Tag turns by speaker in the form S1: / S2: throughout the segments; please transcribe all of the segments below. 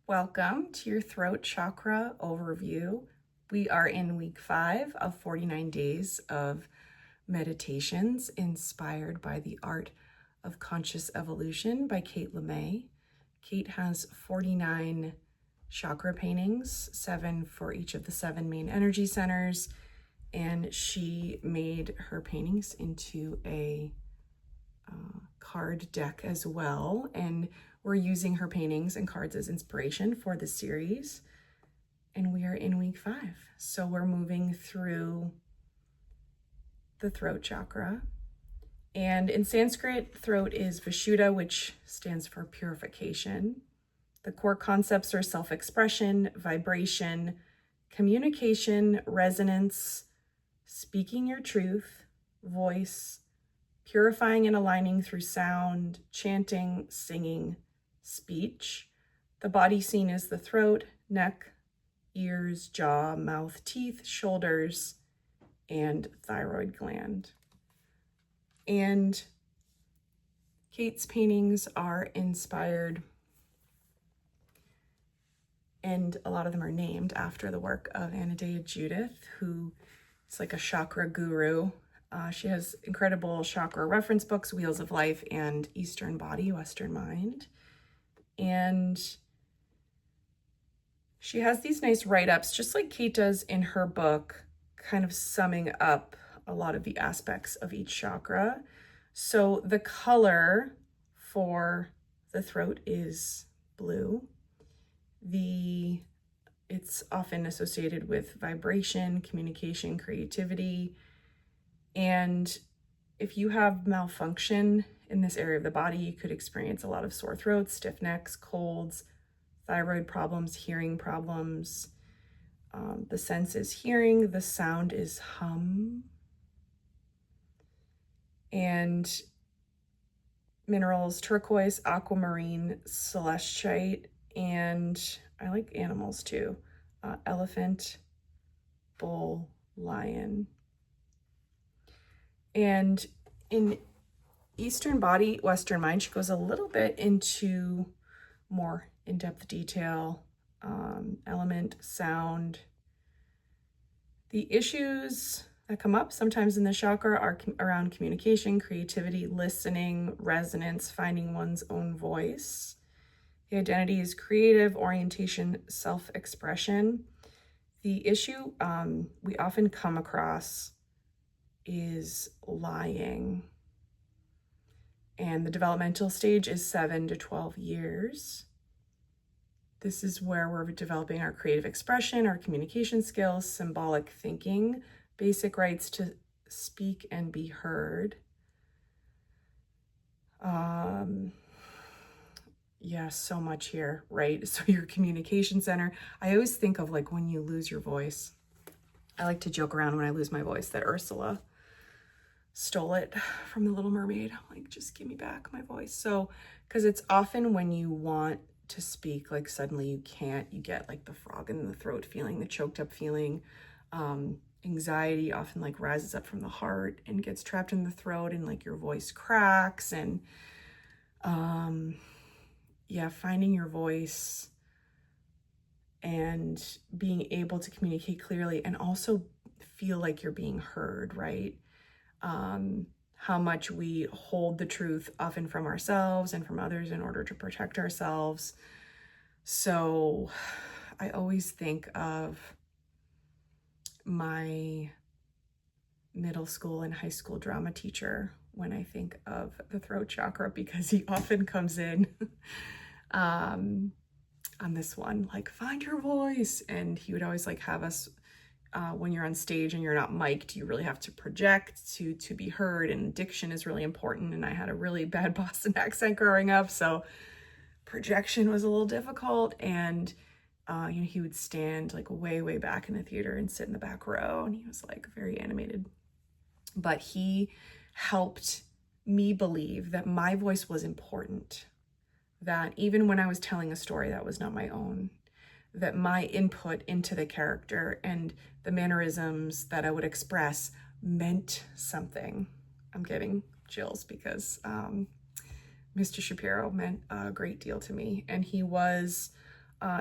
S1: Welcome to your throat chakra overview. We are in week 5 of 49 days of meditations inspired by the Art of Conscious Evolution by Kate LeMay. Kate has 49 chakra paintings, 7 for each of the 7 main energy centers, and she made her paintings into a card deck as well, and we're using her paintings and cards as inspiration for the series. And we are in week 5, so we're moving through the throat chakra. And in Sanskrit, throat is Vishuddha, which stands for purification. The core concepts are self-expression, vibration, communication, resonance, speaking your truth, voice, purifying and aligning through sound, chanting, singing, speech. The body seen is the throat, neck, ears, jaw, mouth, teeth, shoulders, and thyroid gland. And Kate's paintings are inspired, and a lot of them are named after the work of Anodea Judith, who is like a chakra guru. She has incredible chakra reference books, Wheels of Life and Eastern Body, Western Mind. And she has these nice write-ups, just like Kate does in her book, kind of summing up a lot of the aspects of each chakra. So the color for the throat is blue. It's often associated with vibration, communication, creativity. And if you have malfunction in this area of the body, you could experience a lot of sore throats, stiff necks, colds, thyroid problems, hearing problems. The sense is hearing, the sound is hum. And minerals, turquoise, aquamarine, celestite, and I like animals too. Elephant, bull, lion. And in Eastern Body, Western Mind, she goes a little bit into more in-depth detail, element, sound. The issues that come up sometimes in the chakra are around communication, creativity, listening, resonance, finding one's own voice. The identity is creative, orientation, self-expression. The issue we often come across is lying. And the developmental stage is 7 to 12 years. This is where we're developing our creative expression, our communication skills, symbolic thinking, basic rights to speak and be heard. Yeah, so much here, right? So your communication center. I always think of like when you lose your voice. I like to joke around when I lose my voice that Ursula stole it from The Little Mermaid. Like, just give me back my voice. So, because it's often when you want to speak, like suddenly you can't, you get like the frog in the throat feeling, the choked up feeling. Anxiety often like rises up from the heart and gets trapped in the throat, and like your voice cracks. And yeah, finding your voice and being able to communicate clearly and also feel like you're being heard, right? How much we hold the truth often from ourselves and from others in order to protect ourselves. So I always think of my middle school and high school drama teacher when I think of the throat chakra, because he often comes in on this one, like, find your voice. And he would always like have us, when you're on stage and you're not mic'd, you really have to project to be heard, and diction is really important. And I had a really bad Boston accent growing up, so projection was a little difficult. And he would stand like way back in the theater and sit in the back row, and he was like very animated. But he helped me believe that my voice was important, that even when I was telling a story that was not my own, that my input into the character and the mannerisms that I would express meant something. I'm getting chills because Mr. Shapiro meant a great deal to me, and he was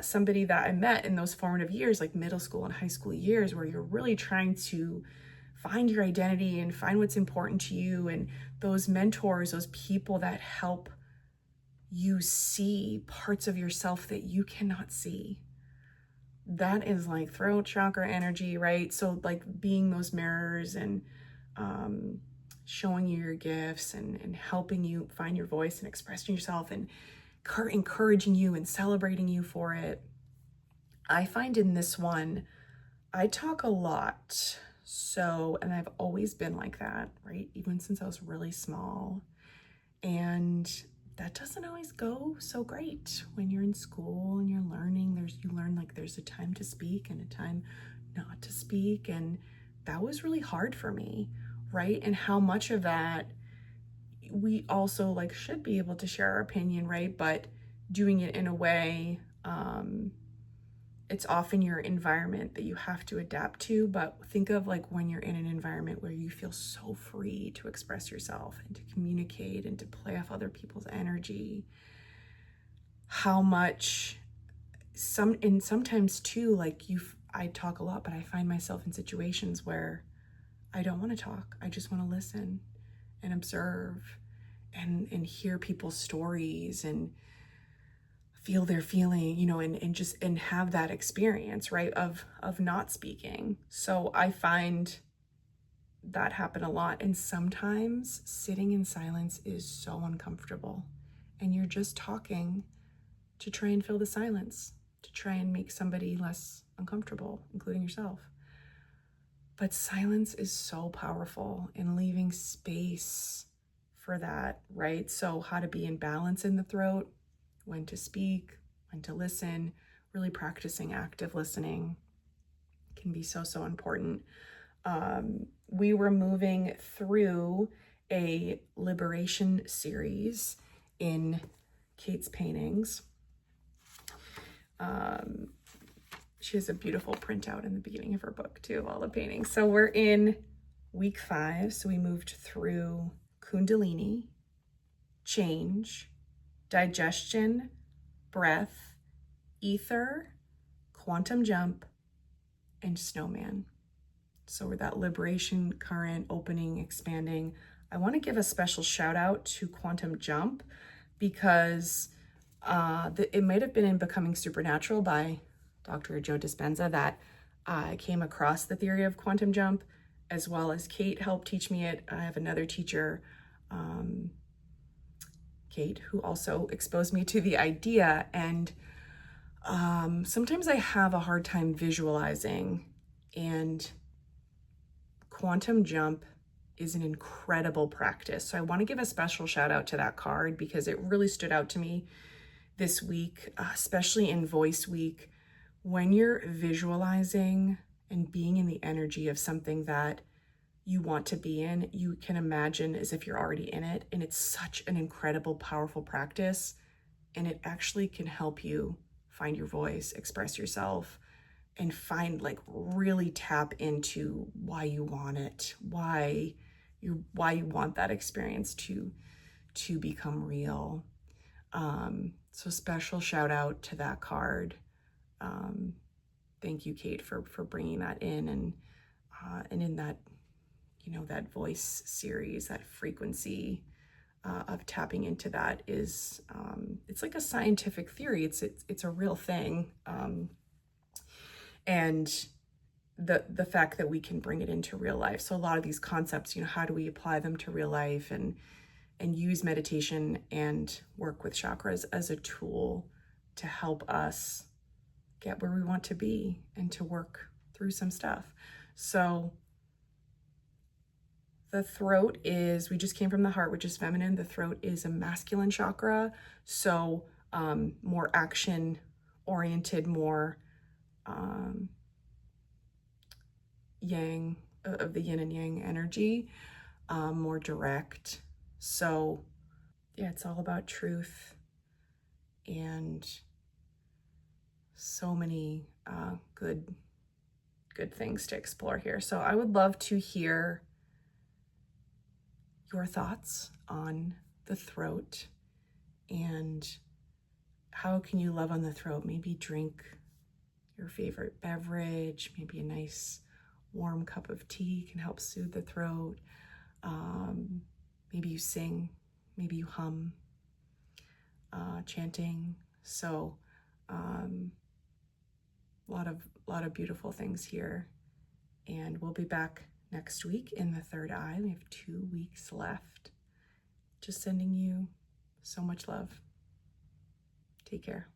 S1: somebody that I met in those formative years, like middle school and high school years, where you're really trying to find your identity and find what's important to you, and those mentors, those people that help you see parts of yourself that you cannot see. That is like throat chakra energy, right? So like being those mirrors and showing you your gifts and helping you find your voice and expressing yourself and encouraging you and celebrating you for it. I find in this one, I talk a lot. So, and I've always been like that, right? Even since I was really small. And that doesn't always go so great when you're in school and you're learning. You learn like there's a time to speak and a time not to speak. And that was really hard for me, right? And how much of that we also like should be able to share our opinion, right? But doing it in a way, it's often your environment that you have to adapt to. But think of like when you're in an environment where you feel so free to express yourself and to communicate and to play off other people's energy, how much sometimes too, like I talk a lot, but I find myself in situations where I don't want to talk. I just want to listen and observe and hear people's stories and feel their feeling, and have that experience, right, of not speaking. So I find that happen a lot. And sometimes sitting in silence is so uncomfortable, and you're just talking to try and fill the silence, to try and make somebody less uncomfortable, including yourself. But silence is so powerful in leaving space for that, right? So how to be in balance in the throat, when to speak, when to listen, really practicing active listening can be so, so important. We were moving through a liberation series in Kate's paintings. She has a beautiful printout in the beginning of her book too, of all the paintings. So we're in week 5. So we moved through Kundalini, change, digestion, breath, ether, quantum jump, and snowman. So we're that liberation current, opening, expanding. I want to give a special shout out to quantum jump because it might have been in Becoming Supernatural by Dr. Joe Dispenza that I came across the theory of quantum jump, as well as Kate helped teach me it. I have another teacher, Kate, who also exposed me to the idea. And sometimes I have a hard time visualizing, and quantum jump is an incredible practice. So I want to give a special shout out to that card because it really stood out to me this week, especially in Voice Week. When you're visualizing and being in the energy of something that you want to be in, you can imagine as if you're already in it. And it's such an incredible, powerful practice. And it actually can help you find your voice, express yourself, and find, like, really tap into why you want it, why you want that experience to become real. So special shout out to that card. Thank you, Kate, for bringing that in, and in that, that voice series, that frequency of tapping into that is, it's like a scientific theory. It's a real thing. And the fact that we can bring it into real life. So a lot of these concepts, how do we apply them to real life and use meditation and work with chakras as a tool to help us get where we want to be and to work through some stuff. So the throat is, we just came from the heart, which is feminine. The throat is a masculine chakra. So more action oriented, more yang, of the yin and yang energy, more direct. So yeah, it's all about truth and so many good things to explore here. So I would love to hear your thoughts on the throat, and how can you love on the throat? Maybe drink your favorite beverage, maybe a nice warm cup of tea can help soothe the throat. Maybe you sing, maybe you hum, chanting. So a lot of beautiful things here. And we'll be back next week in the third eye. We have 2 weeks left. Just sending you so much love. Take care.